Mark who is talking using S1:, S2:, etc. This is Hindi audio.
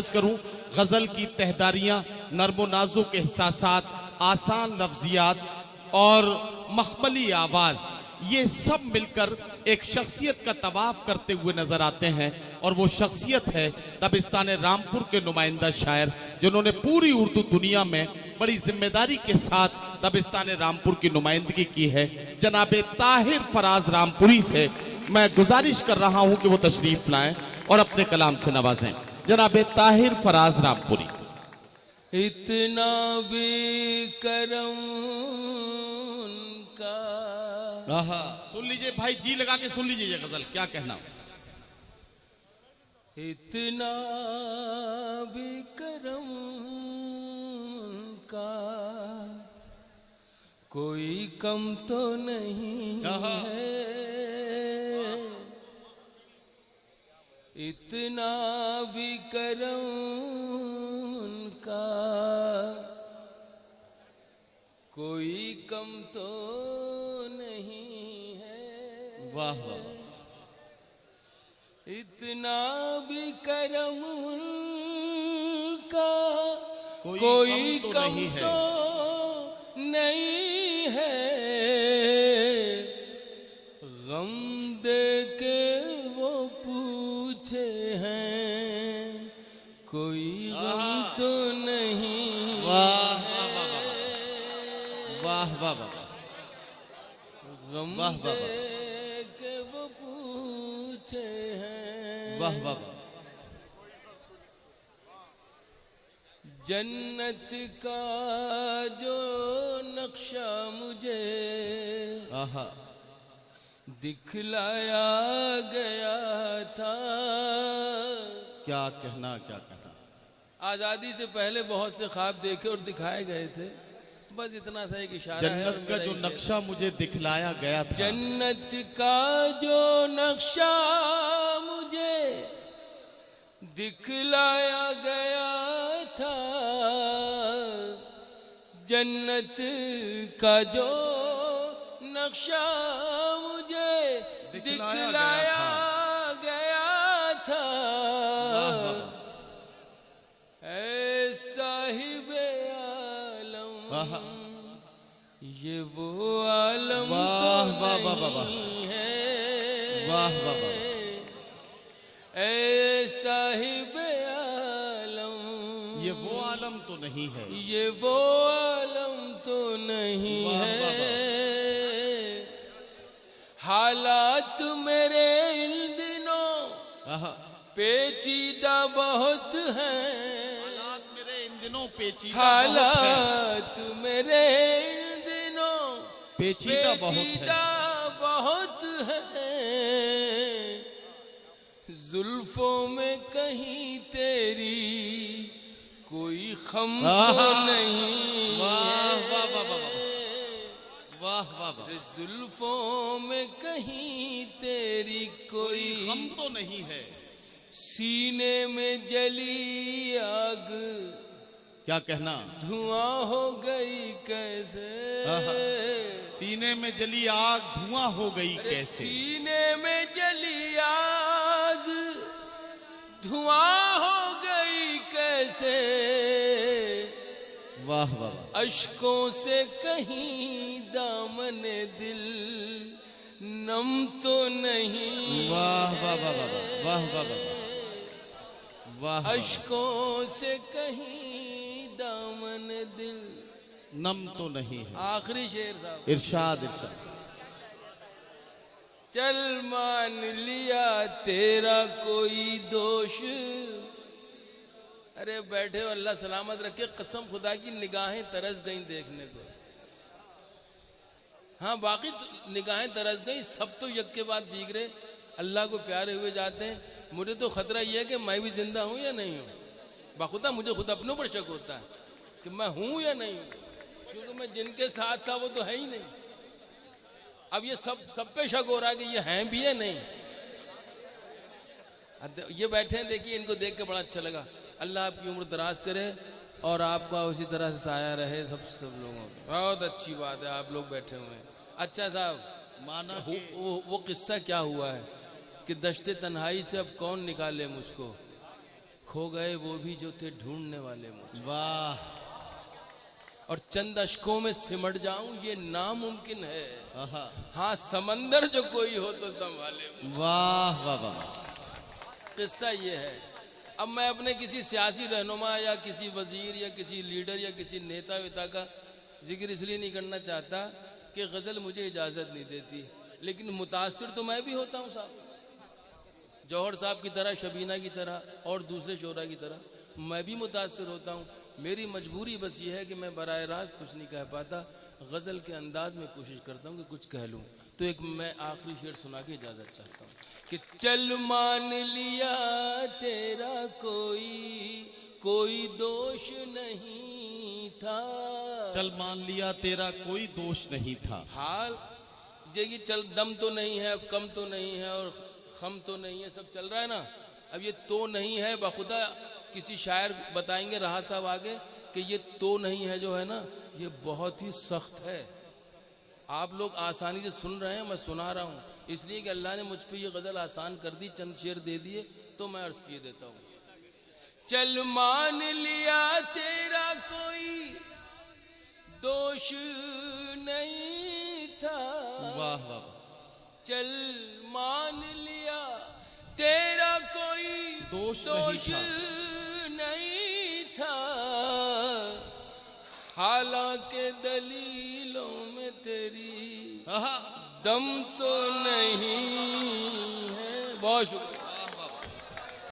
S1: अर्ज करूं, गजल की तहदारियां, नर्मो नाजुक एहसासात, आसान लफ्जियात और मखमली आवाज, ये सब मिलकर एक शख्सियत का तवाफ करते हुए नजर आते हैं। और वो शख्सियत है दबिस्तान रामपुर के नुमाइंदा शायर, जिन्होंने पूरी उर्दू दुनिया में बड़ी जिम्मेदारी के साथ दबिस्तान रामपुर की नुमाइंदगी की है। जनाब ताहिर फराज रामपुरी से मैं गुजारिश कर रहा हूं कि वो तशरीफ लाएं और अपने कलाम से नवाजें। जनाब ताहिर फराज रामपुरी।
S2: इतना भी करम का,
S1: सुन लीजिए भाई, जी लगा के सुन लीजिए ये गजल, क्या कहना।
S2: इतना भी करम का कोई कम तो नहीं है, इतना भी करम का कोई कम तो नहीं है।
S1: वाह वाह।
S2: इतना भी करम का कोई कम तो नहीं है, गम दे के वो पूछे हैं कोई गम तो नहीं।
S1: वाह वाह वाह वाह।
S2: गम दे के वो पूछे हैं।
S1: वाह वाह वाह।
S2: जन्नत का जो नक्शा मुझे दिखलाया गया था।
S1: क्या कहना, क्या कहना।
S2: आजादी से पहले बहुत से ख्वाब देखे और दिखाए गए थे, बस इतना सा एक इशारा है।
S1: जन्नत का जो नक्शा मुझे दिखलाया गया था,
S2: जन्नत का जो नक्शा मुझे दिखलाया गया था, जन्नत का जो नक्शा मुझे दिखलाया गया था, ऐ साहिबे आलम ये वो आलम तो नहीं है।
S1: वाह वाह वाह।
S2: ऐ साहिबे आलम
S1: ये वो आलम तो नहीं है,
S2: ये वो आलम तो नहीं है। हालात मेरे इन दिनों पेचीदा बहुत हैं,
S1: हालात मेरे इन दिनों पेचीदा,
S2: हालात मेरे इन दिनों
S1: पेचीदा
S2: बहुत है। जुल्फों में कहीं तेरी कोई खम तो नहीं।
S1: वाह वाह वाह वाह वाह वाह।
S2: जुल्फों में कहीं तेरी कोई
S1: खम तो नहीं है,
S2: सीने में जली आग
S1: क्या कहना।
S2: धुआं हो गई कैसे,
S1: सीने में जली आग धुआं हो गई कैसे।
S2: सीने में जली आग धुआं हो गई कैसे।
S1: वाह वाह।
S2: अश्कों से कहीं दामने दिल नम तो नहीं।
S1: वाह वाह वाह वाह वाह वाह वाह।
S2: अश्कों से कहीं दामन दिल
S1: नम तो नहीं है।
S2: आखिरी शेर साहब।
S1: इरशाद इरशाद।
S2: चल मान लिया तेरा कोई दोष, अरे बैठे हो अल्लाह सलामत रखे, कसम खुदा की निगाहें तरस गई देखने को। हाँ बाकी तो निगाहें तरस गई, सब तो यक के बाद भीग रहे, अल्लाह को प्यारे हुए जाते हैं। मुझे तो खतरा यह है कि मैं भी जिंदा हूँ या नहीं हूँ। बाखुदा मुझे खुद अपनों पर शक होता है कि मैं हूँ या नहीं हूँ, क्योंकि मैं जिनके साथ था वो तो है ही नहीं। अब ये सब पे शक हो रहा है कि ये हैं भी है नहीं। ये बैठे हैं, देखिए इनको देख के बड़ा अच्छा लगा। अल्लाह आपकी उम्र दराज करे और आपका उसी तरह से साया रहे सब लोगों को। बहुत अच्छी बात है, आप लोग बैठे हुए हैं। अच्छा साहब,
S1: माना
S2: वो किस्सा क्या हुआ है कि दश्ते तन्हाई से अब कौन निकाले मुझको, खो गए वो भी जो थे ढूंढने वाले मुझे,
S1: वाह
S2: और चंद अशकों में सिमट जाऊं ये नामुमकिन है।
S1: आहा,
S2: हाँ समंदर जो कोई हो तो संभाले मुझे।
S1: वाह वाह वाह।
S2: किस्सा ये है। अब मैं अपने किसी सियासी रहनुमा या किसी वजीर या किसी लीडर या किसी नेता वेता का जिक्र इसलिए नहीं करना चाहता कि गज़ल मुझे इजाज़त नहीं देती, लेकिन मुतासिर तो मैं भी होता हूँ साहब, जौहर साहब की तरह, शबीना की तरह और दूसरे शोरा की तरह मैं भी मुतासिर होता हूँ। मेरी मजबूरी बस ये है कि मैं बराह रास्त कुछ नहीं कह पाता, गज़ल के अंदाज में कोशिश करता हूँ कि कुछ कह लूँ। तो एक मैं आखिरी शेर सुना के इजाज़त चाहता हूँ कि चल मान लिया तेरा कोई दोष नहीं था।
S1: चल मान लिया तेरा कोई दोष नहीं था।
S2: हाल ये कि चल दम तो नहीं है, कम तो नहीं है और खम तो नहीं है, सब चल रहा है ना। अब ये तो नहीं है, बखुदा किसी शायर बताएंगे रहा साहब आगे कि ये तो नहीं है जो है ना, ये बहुत ही सख्त है। आप लोग आसानी से सुन रहे हैं, मैं सुना रहा हूँ इसलिए कि अल्लाह ने मुझ पे ये गज़ल आसान कर दी, चंद शेर दे दिए तो मैं अर्ज़ किए देता हूँ। चल मान लिया तेरा कोई दोष नहीं था,
S1: वाह वाह।
S2: चल मान लिया तेरा कोई
S1: दोष
S2: नहीं था। हालांकि दलीलों में तेरी
S1: आहा,
S2: दम तो नहीं है। बहुत शुक्रिया।